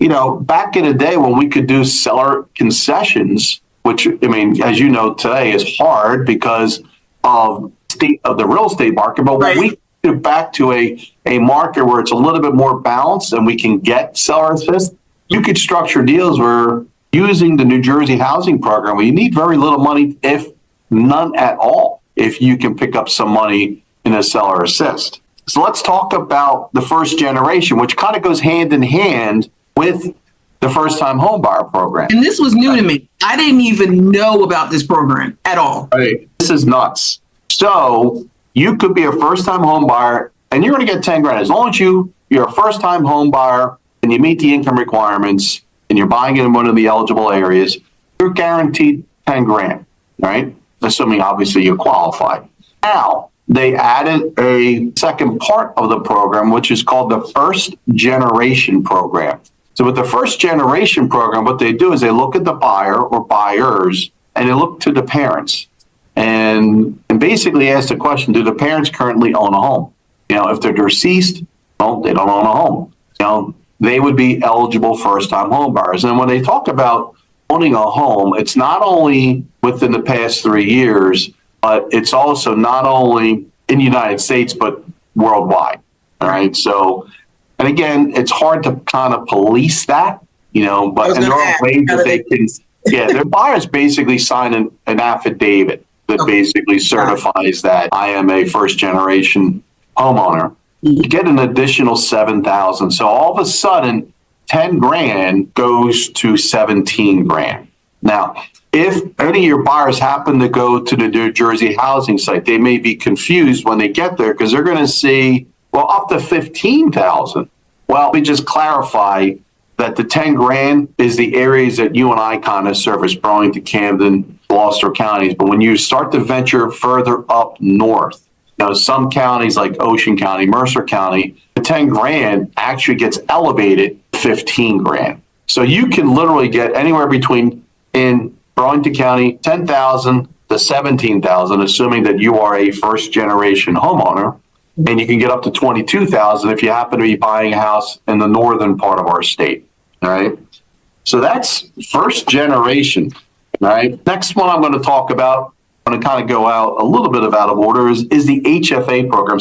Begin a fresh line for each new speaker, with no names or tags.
back in the day when we could do seller concessions, which, I mean, as you know, today is hard because of the real estate market. But when we get back to a market where it's a little bit more balanced and we can get seller assist, you could structure deals where using the New Jersey housing program, where you need very little money, if none at all, if you can pick up some money in a seller assist. So let's talk about the first generation, which kind of goes hand in hand with the first-time homebuyer program.
And this was new to me. I didn't even know about this program at all.
Right. This is nuts. So you could be a first-time homebuyer, and you're going to get 10 grand. As long as you're a first-time homebuyer and you meet the income requirements and you're buying in one of the eligible areas, you're guaranteed 10 grand, right? Assuming, obviously, you qualify. Now, they added a second part of the program, which is called the first generation program. So with the first generation program, what they do is they look at the buyer or buyers and they look to the parents and basically ask the question, do the parents currently own a home? If they're deceased, well, they don't own a home. They would be eligible first-time home buyers. And when they talk about owning a home, it's not only within the past 3 years, but it's also not only in the United States, but worldwide. All right. So, and again, it's hard to kind of police that, but and there are ways that they can, their buyers basically sign an affidavit that basically certifies that I am a first generation homeowner. You get an additional $7,000. So all of a sudden, 10 grand goes to 17 grand. Now, if any of your buyers happen to go to the New Jersey housing site, they may be confused when they get there because they're going to see, well, up to 15,000. Well, let me just clarify that the 10 grand is the areas that you and I kind of service, Burlington, Camden, Gloucester counties. But when you start to venture further up north, some counties like Ocean County, Mercer County, the 10 grand actually gets elevated to 15 grand. So you can literally get anywhere between, in Burlington County, 10,000 to 17,000, assuming that you are a first generation homeowner, and you can get up to 22,000 if you happen to be buying a house in the northern part of our state. All right. So that's first generation. All right. Next one I'm going to talk about, I'm going to kind of go out a little bit out of order, is the HFA program.